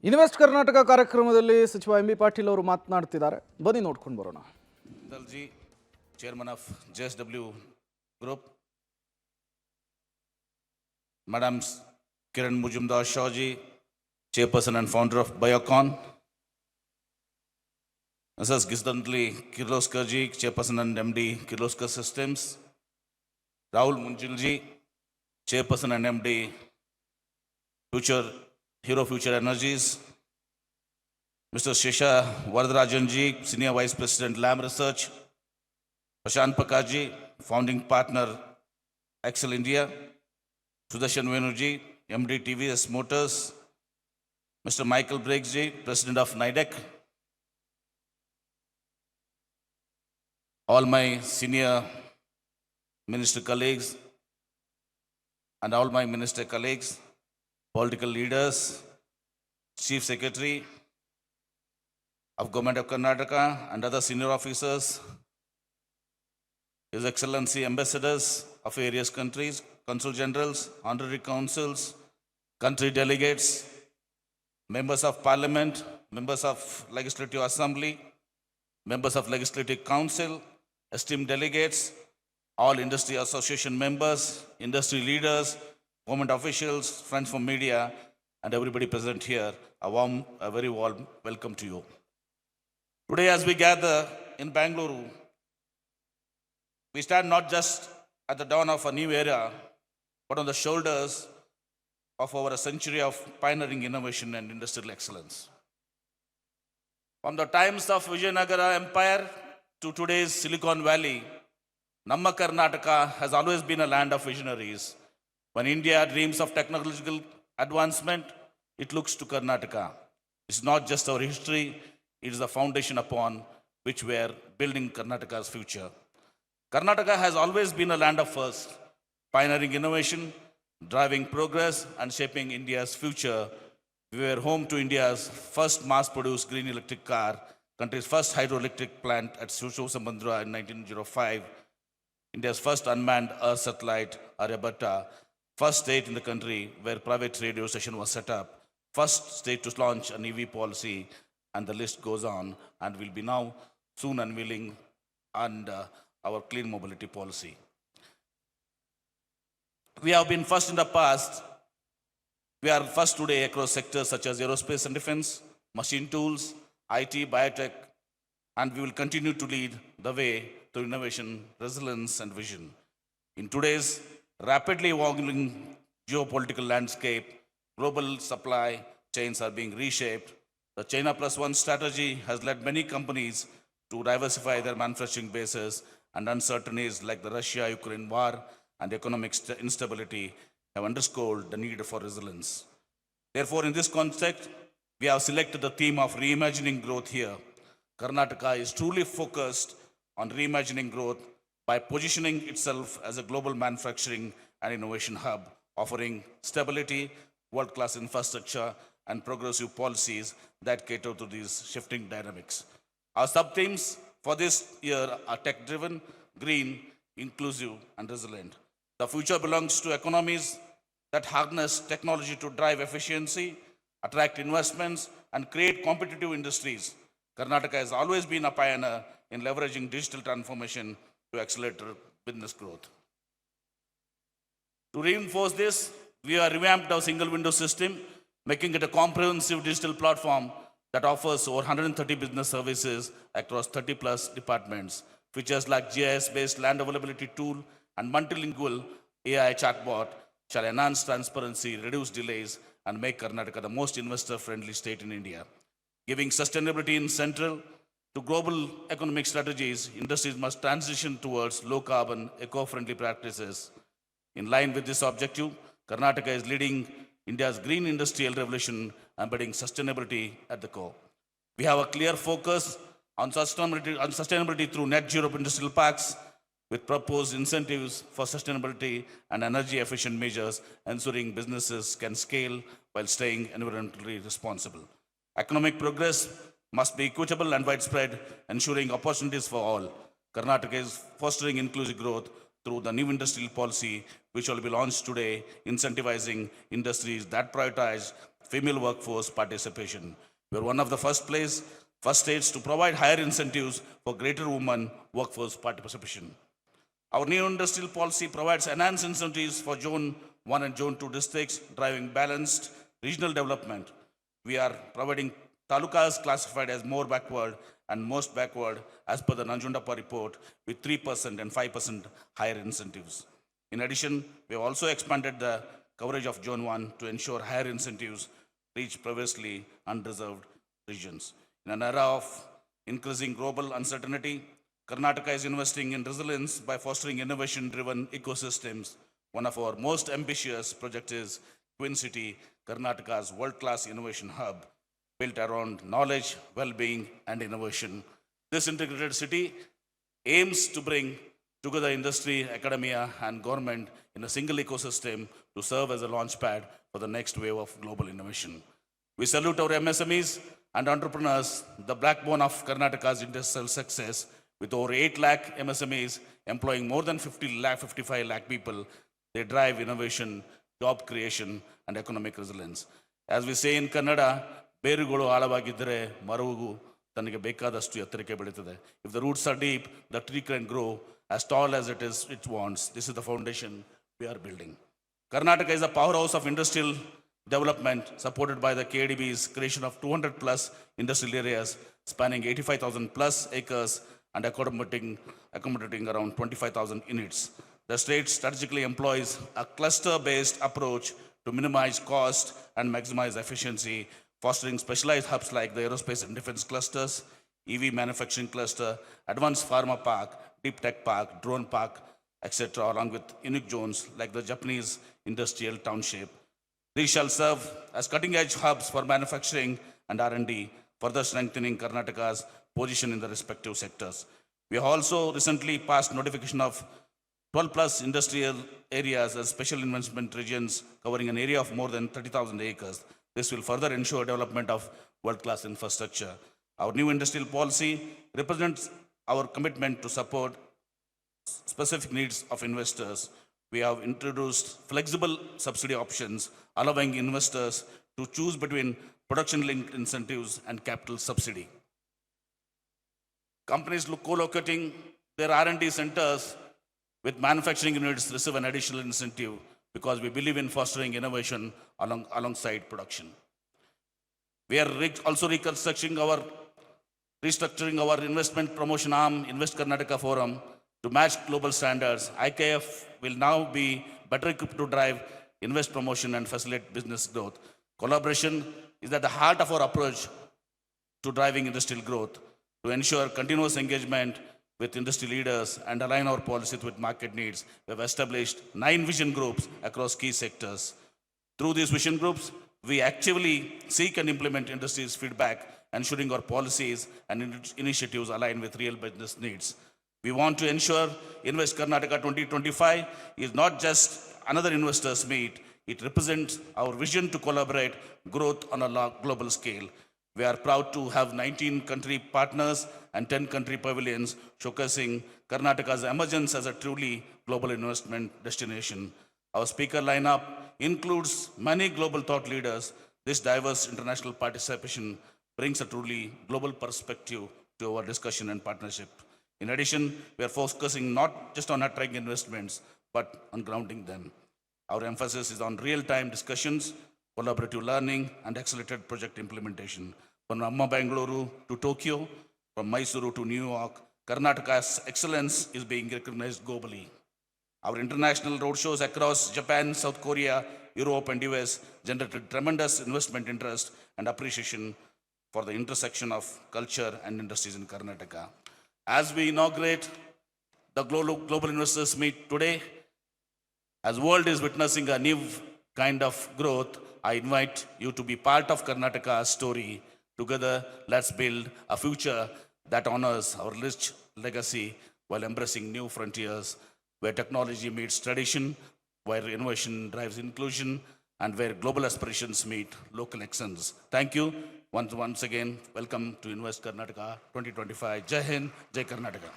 Invest Karnataka ಕಾರ್ಯಕ್ರಮದಲ್ಲಿ ಸಚಿವ M B Patil ಅವರು ಮಾತನಾಡ್ತಿದ್ದಾರೆ. ಬನ್ನಿ ನೋಡ್ಕೊಂಡು ಬರೋಣ. Dalji, Chairman of JSW Group, Madam Kiran Mujumdar Shawji, Chairperson and Founder of Biocon, Mrs. Gisdantli Kirloskarji, Chairperson and MD Kirloskar Systems, Rahul Munjilji, Chairperson and MD Hero Future Energies, Mr. Shesha Varadarajanji, Senior Vice President Lam Research, Prashant Pakaji, Founding Partner Excel India, Sudarshan Venuji, MD TVS Motors, Mr. Michael Briggsji, President of NIDEC, all my senior minister colleagues and all my minister colleagues, political leaders, Chief Secretary of Government of Karnataka and other senior officers, His Excellency ambassadors of various countries, consul generals, honorary consuls, country delegates, members of parliament, members of legislative assembly, members of legislative council, esteemed delegates, all industry association members, industry leaders, government officials, friends from media, and everybody present here, a very warm welcome to you. Today, as we gather in Bangalore, we stand not just at the dawn of a new era, but on the shoulders of over a century of pioneering innovation and industrial excellence. From the times of Vijayanagara Empire to today's Silicon Valley, Namma Karnataka has always been a land of visionaries. When India dreams of technological advancement, it looks to Karnataka. It's not just our history, it is the foundation upon which we are building Karnataka's future. Karnataka has always been a land of first, pioneering innovation, driving progress, and shaping India's future. We were home to India's first mass-produced green electric car, country's first hydroelectric plant at Sushamandra in 1905, India's first unmanned Earth satellite, Aryabhatta, first state in the country where private radio station was set up, first state to launch an EV policy, and the list goes on, and will be now soon unveiling and our clean mobility policy. We have been first in the past. We are first today across sectors such as aerospace and defense, machine tools, IT, biotech, and we will continue to lead the way to innovation, resilience, and vision. In today's rapidly evolving geopolitical landscape, global supply chains are being reshaped. The China Plus One strategy has led many companies to diversify their manufacturing bases, and uncertainties like the Russia-Ukraine war and economic instability have underscored the need for resilience. Therefore, in this context, we have selected the theme of reimagining growth here. Karnataka is truly focused on reimagining growth by positioning itself as a global manufacturing and innovation hub, offering stability, world-class infrastructure, and progressive policies that cater to these shifting dynamics. Our sub-themes for this year are tech-driven, green, inclusive, and resilient. The future belongs to economies that harness technology to drive efficiency, attract investments, and create competitive industries. Karnataka has always been a pioneer in leveraging digital transformation to accelerate business growth. To reinforce this, we have revamped our single window system, making it a comprehensive digital platform that offers over 130 business services across 30 plus departments. Features like GIS-based land availability tool and multilingual AI chatbot shall enhance transparency, reduce delays, and make Karnataka the most investor-friendly state in India. Giving sustainability in central to global economic strategies, industries must transition towards low-carbon, eco-friendly practices. In line with this objective, Karnataka is leading India's green industrial revolution, embedding sustainability at the core. We have a clear focus on sustainability through net zero industrial parks, with proposed incentives for sustainability and energy efficient measures, ensuring businesses can scale while staying environmentally responsible. Economic progress must be equitable and widespread, ensuring opportunities for all. Karnataka is fostering inclusive growth through the new industrial policy, which will be launched today, incentivizing industries that prioritize female workforce participation. We are one of the first states to provide higher incentives for greater women workforce participation. Our new industrial policy provides enhanced incentives for Zone 1 and Zone 2 districts, driving balanced regional development. We are providing talukas classified as more backward and most backward as per the Nanjundappa report with 3% and 5% higher incentives. In addition, we have also expanded the coverage of Zone 1 to ensure higher incentives reach previously unreserved regions. In an era of increasing global uncertainty, Karnataka is investing in resilience by fostering innovation-driven ecosystems. One of our most ambitious projects is Twin City, Karnataka's world-class innovation hub, built around knowledge, well-being, and innovation. This integrated city aims to bring together industry, academia, and government in a single ecosystem to serve as a launchpad for the next wave of global innovation. We salute our MSMEs and entrepreneurs, the backbone of Karnataka's industrial success. With over 8 lakh MSMEs employing more than 55 lakh people, they drive innovation, job creation, and economic resilience. As we say in Kannada, ಬೇರುಗಳು ಆಳವಾಗಿದ್ದರೆ ಮರವು ತನಗೆ ಬೇಕಾದಷ್ಟು ಎತ್ತರಕ್ಕೆ ಬೆಳೀತದೆ. If the roots are deep, the tree can grow as tall as it wants. This is the foundation we are building. Karnataka is a powerhouse of industrial development supported by the KDB's creation of 200 plus industrial areas spanning 85,000 plus acres and accommodating around 25,000 units. The state strategically employs a cluster-based approach to minimize cost and maximize efficiency, fostering specialized hubs like the aerospace and defense clusters, EV manufacturing cluster, advanced pharma park, deep tech park, drone park, etc., along with unique zones like the Japanese industrial township. These shall serve as cutting-edge hubs for manufacturing and R&D, further strengthening Karnataka's position in the respective sectors. We have also recently passed notification of 12 plus industrial areas as special investment regions covering an area of more than 30,000 acres. This will further ensure development of world-class infrastructure. Our new industrial policy represents our commitment to support specific needs of investors. We have introduced flexible subsidy options, allowing investors to choose between production-linked incentives and capital subsidy. Companies co-locating their R&D centers with manufacturing units receive an additional incentive because we believe in fostering innovation alongside production. We are also restructuring our investment promotion arm, Invest Karnataka Forum, to match global standards. IKF will now be better equipped to drive invest promotion and facilitate business growth. Collaboration is at the heart of our approach to driving industrial growth. To ensure continuous engagement with industry leaders and align our policies with market needs, we have established 9 vision groups across key sectors. Through these vision groups, we actively seek and implement industry's feedback, ensuring our policies and initiatives align with real business needs. We want to ensure Invest Karnataka 2025 is not just another investors meet, it represents our vision to collaborate growth on a global scale. We are proud to have 19 country partners and 10 country pavilions showcasing Karnataka's emergence as a truly global investment destination. Our speaker lineup includes many global thought leaders. This diverse international participation brings a truly global perspective to our discussion and partnership. In addition, we are focusing not just on attracting investments, but on grounding them. Our emphasis is on real-time discussions, collaborative learning, and accelerated project implementation. From Amma Bangalore to Tokyo, from Mysuru to New York, Karnataka's excellence is being recognized globally. Our international roadshows across Japan, South Korea, Europe, and US generated tremendous investment interest and appreciation for the intersection of culture and industries in Karnataka. As we inaugurate the Global Investors Meet today, as world is witnessing a new kind of growth, I invite you to be part of Karnataka's story. Together, let's build a future that honors our rich legacy while embracing new frontiers, where technology meets tradition, where innovation drives inclusion, and where global aspirations meet local excellence. Thank you. Once again, welcome to Invest Karnataka 2025. Jai Hind, Jai Karnataka.